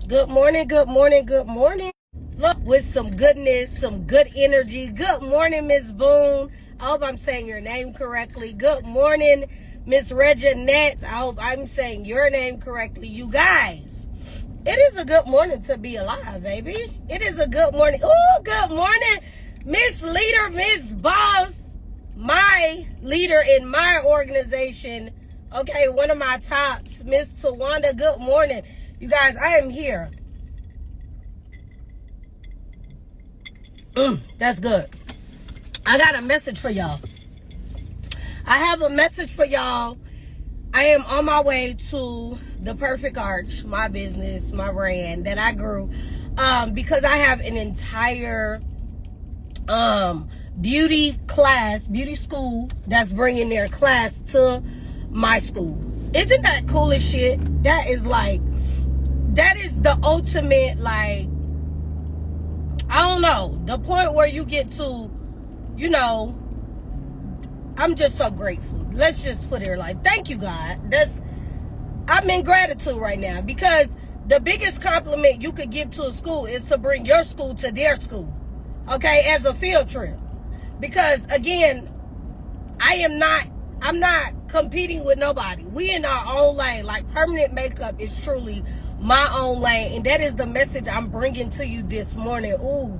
Good morning, good morning, good morning. Look, with some goodness, some good energy. Good morning, Miss Boone. I hope I'm saying your name correctly. Good morning, Miss Reginette. I hope I'm saying your name correctly. You guys, it is a good morning to be alive, baby. It is a good morning. Oh, good morning, Miss Leader, Miss Boss, my leader in my organization. Okay, one of my tops, Miss Tawanda. Good morning. You guys, I am here. That's good. I got a message for y'all. I have a message for y'all. I am on my way to the Perfect Arch, my business, my brand that I grew, because I have an entire beauty school that's bringing their class to my school. Isn't that cool as shit? That is the ultimate, like, I don't know, the point where you get to, you know, I'm just so grateful. Let's just put it like, thank you, God. I'm in gratitude right now, because the biggest compliment you could give to a school is to bring your school to their school, okay, as a field trip. Because again, I'm not competing with nobody. We in our own lane. Like, permanent makeup is truly my own lane, and that is the message I'm bringing to you this morning. Ooh,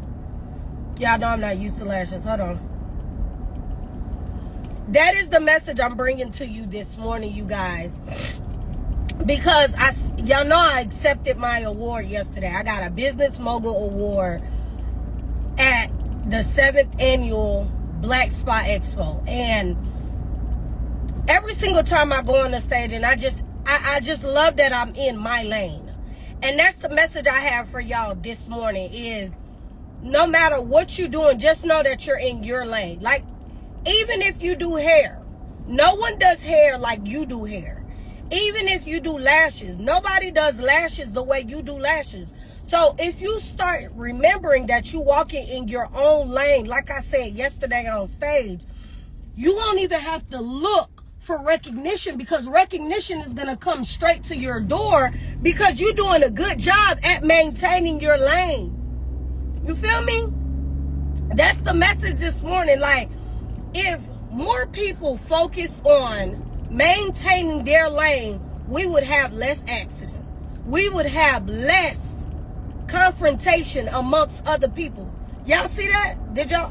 y'all know I'm not used to lashes. Hold on. That is the message I'm bringing to you this morning, you guys, because y'all know I accepted my award yesterday. I got a Business Mogul Award at the 7th annual Black Spa Expo, and every single time I go on the stage, and I just love that I'm in my lane. And that's the message I have for y'all this morning is, no matter what you're doing, just know that you're in your lane. Like, even if you do hair, no one does hair like you do hair. Even if you do lashes, nobody does lashes the way you do lashes. So if you start remembering that you're walking in your own lane, like I said yesterday on stage, you won't even have to look for recognition, because recognition is going to come straight to your door, because you're doing a good job at maintaining your lane. You feel me? That's the message this morning. Like, if more people focused on maintaining their lane, we would have less accidents. We would have less confrontation amongst other people. Y'all see that? Did y'all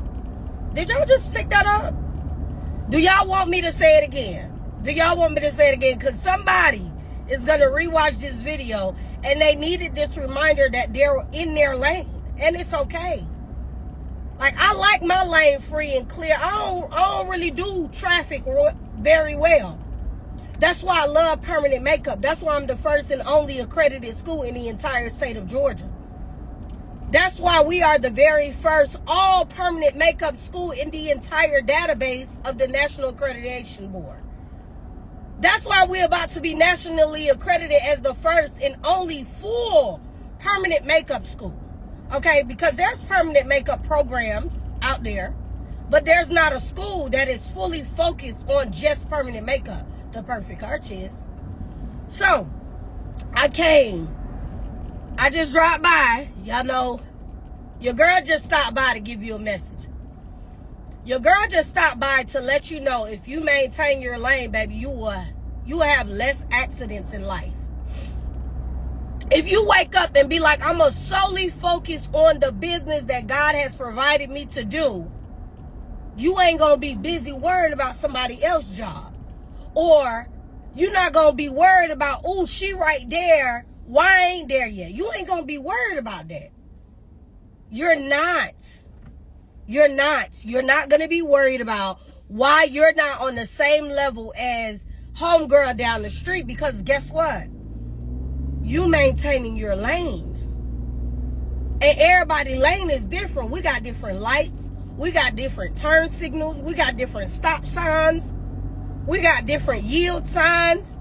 just pick that up? Do y'all want me to say it again? Do y'all want me to say it again? Because somebody is going to rewatch this video and they needed this reminder that they're in their lane. And it's okay. Like, I like my lane free and clear. I don't really do traffic very well. That's why I love permanent makeup. That's why I'm the first and only accredited school in the entire state of Georgia. That's why we are the very first all permanent makeup school in the entire database of the National Accreditation Board. That's why we're about to be nationally accredited as the first and only full permanent makeup school. Okay, because there's permanent makeup programs out there, but there's not a school that is fully focused on just permanent makeup. The Perfect Arch is. So, I just dropped by. Y'all know, your girl just stopped by to give you a message. Your girl just stopped by to let you know, if you maintain your lane, baby, you will have less accidents in life. If you wake up and be like, I'm going to solely focus on the business that God has provided me to do, you ain't going to be busy worrying about somebody else's job. Or you're not going to be worried about, oh, she right there, why I ain't there yet? You ain't going to be worried about that. You're not going to be worried about why you're not on the same level as homegirl down the street, because guess what? You maintaining your lane. And everybody's lane is different. We got different lights. We got different turn signals. We got different stop signs. We got different yield signs.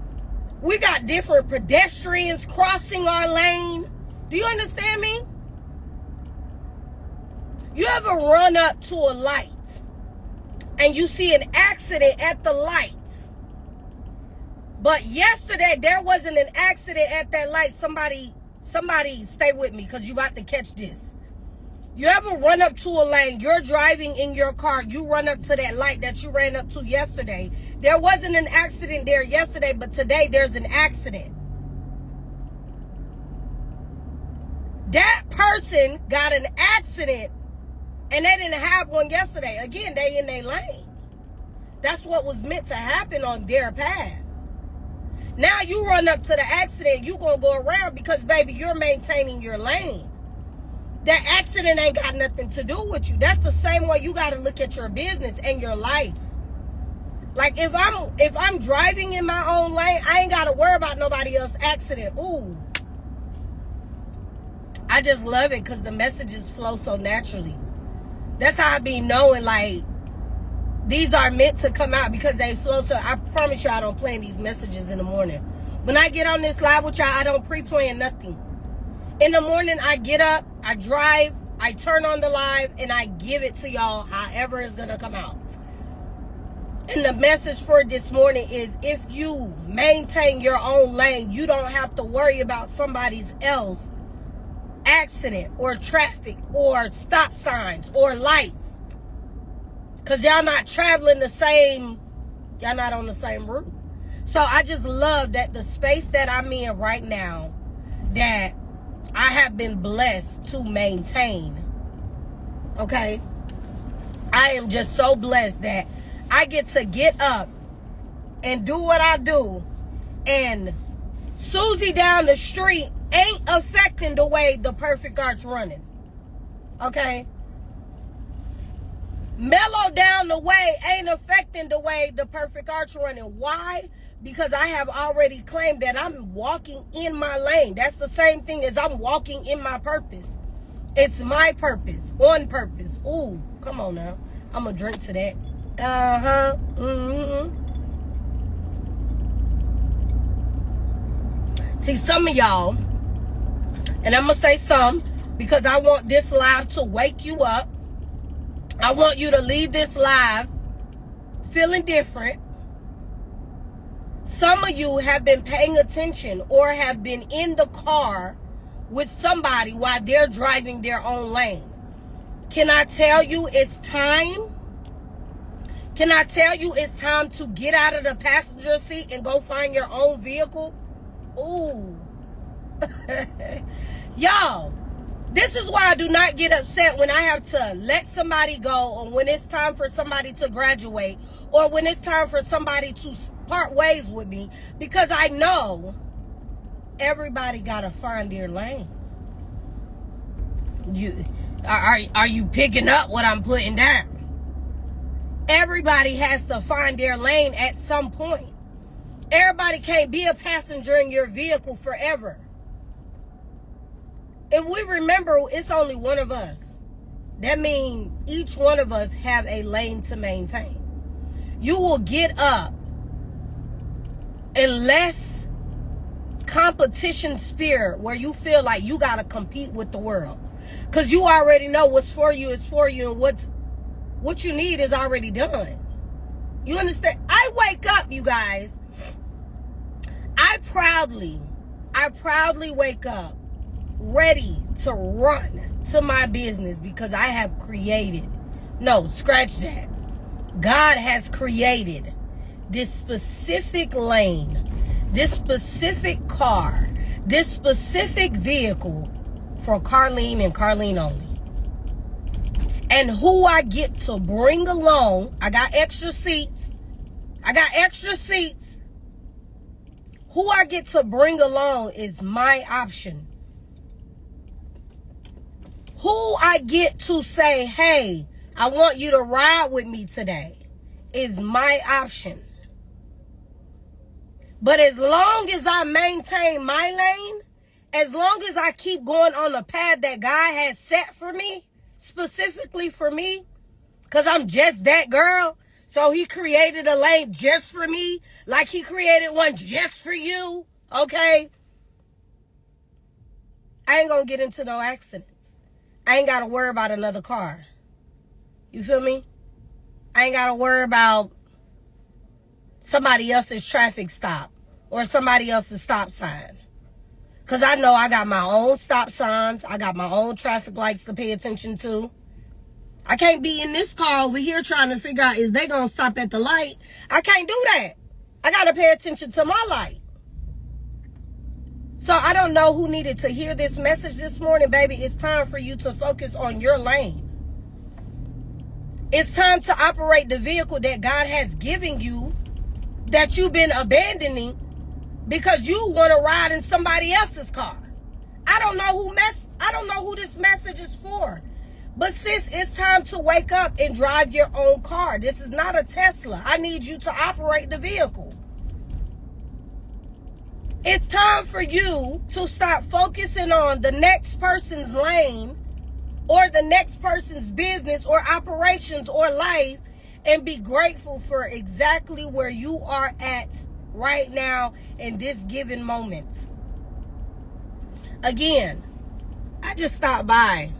We got different pedestrians crossing our lane. Do you understand me? You ever run up to a light and you see an accident at the light, but yesterday there wasn't an accident at that light? Somebody Somebody stay with me because you about to catch this. You ever run up to a lane, you're driving in your car, you run up to that light that you ran up to yesterday. There wasn't an accident there yesterday, but today there's an accident. That person got an accident and they didn't have one yesterday. Again, they in their lane. That's what was meant to happen on their path. Now you run up to the accident, you gonna go around because, baby, you're maintaining your lane. That accident ain't got nothing to do with you. That's the same way you gotta look at your business and your life. Like if I'm driving in my own lane, I ain't gotta worry about nobody else's accident. Ooh. I just love it because the messages flow so naturally. That's how I be knowing, like, these are meant to come out because they flow. So I promise you I don't plan these messages in the morning. When I get on this live with y'all, I don't pre-plan nothing. In the morning, I get up, I drive, I turn on the live, and I give it to y'all however it's going to come out. And the message for this morning is, if you maintain your own lane, you don't have to worry about somebody else's accident or traffic or stop signs or lights. Because y'all not traveling the same, y'all not on the same route. So I just love that the space that I'm in right now, that I have been blessed to maintain. Okay? I am just so blessed that I get to get up and do what I do. And Susie down the street ain't affecting the way the Perfect Arch running. Okay? Mellow down the way ain't affecting the way the Perfect Arch running. Why? Because I have already claimed that I'm walking in my lane. That's the same thing as I'm walking in my purpose. It's my purpose, on purpose. Ooh, come on now. I'm going to drink to that. See, some of y'all, and I'm going to say some because I want this live to wake you up. I want you to leave this live feeling different. Some of you have been paying attention or have been in the car with somebody while they're driving their own lane. Can I tell you it's time? Can I tell you it's time to get out of the passenger seat and go find your own vehicle? Ooh. Y'all. This is why I do not get upset when I have to let somebody go, or when it's time for somebody to graduate, or when it's time for somebody to part ways with me, because I know everybody got to find their lane. Are you picking up what I'm putting down? Everybody has to find their lane at some point. Everybody can't be a passenger in your vehicle forever. If we remember, it's only one of us. That means each one of us have a lane to maintain. You will get up in less competition spirit where you feel like you got to compete with the world. Because you already know what's for you is for you, and what you need is already done. You understand? I wake up, you guys. I proudly wake up ready to run to my business because I have created, no, scratch that. God has created this specific lane, this specific car, this specific vehicle for Carlene and Carlene only. And who I get to bring along, I got extra seats. Who I get to bring along is my option. Who I get to say, hey, I want you to ride with me today is my option. But as long as I maintain my lane, as long as I keep going on the path that God has set for me, specifically for me, because I'm just that girl, so he created a lane just for me, like he created one just for you, okay? I ain't gonna get into no accidents. I ain't got to worry about another car. You feel me? I ain't got to worry about somebody else's traffic stop or somebody else's stop sign. Because I know I got my own stop signs. I got my own traffic lights to pay attention to. I can't be in this car over here trying to figure out, is they going to stop at the light? I can't do that. I got to pay attention to my light. So I don't know who needed to hear this message this morning, baby. It's time for you to focus on your lane. It's time to operate the vehicle that God has given you that you've been abandoning because you want to ride in somebody else's car. I don't know who this message is for. But sis, it's time to wake up and drive your own car. This is not a Tesla. I need you to operate the vehicle. It's time for you to stop focusing on the next person's lane or the next person's business or operations or life and be grateful for exactly where you are at right now in this given moment. Again, I just stopped by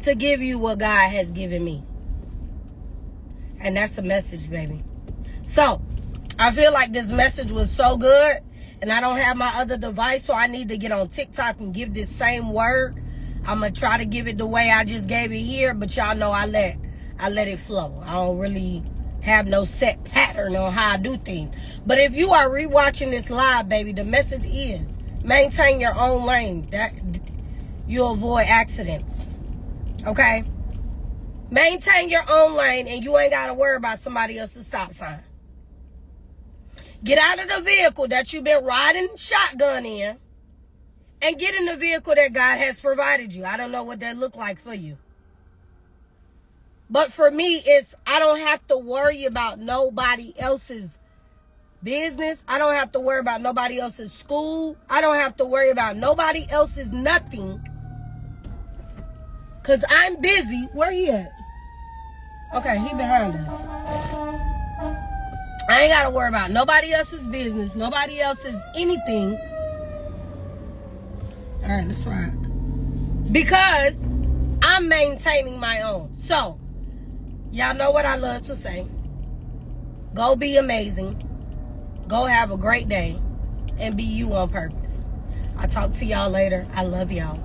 to give you what God has given me. And that's a message, baby. So, I feel like this message was so good, and I don't have my other device, so I need to get on TikTok and give this same word. I'm going to try to give it the way I just gave it here, but y'all know I let it flow. I don't really have no set pattern on how I do things. But if you are rewatching this live, baby, the message is maintain your own lane. That you'll avoid accidents. Okay? Maintain your own lane and you ain't got to worry about somebody else's stop sign. Get out of the vehicle that you've been riding shotgun in and get in the vehicle that God has provided you. I don't know what that look like for you. But for me, I don't have to worry about nobody else's business. I don't have to worry about nobody else's school. I don't have to worry about nobody else's nothing. Because I'm busy. Where he at? Okay, he behind us. I ain't got to worry about nobody else's business, nobody else's anything. All right, let's ride. Because I'm maintaining my own. So, y'all know what I love to say. Go be amazing. Go have a great day. And be you on purpose. I'll talk to y'all later. I love y'all.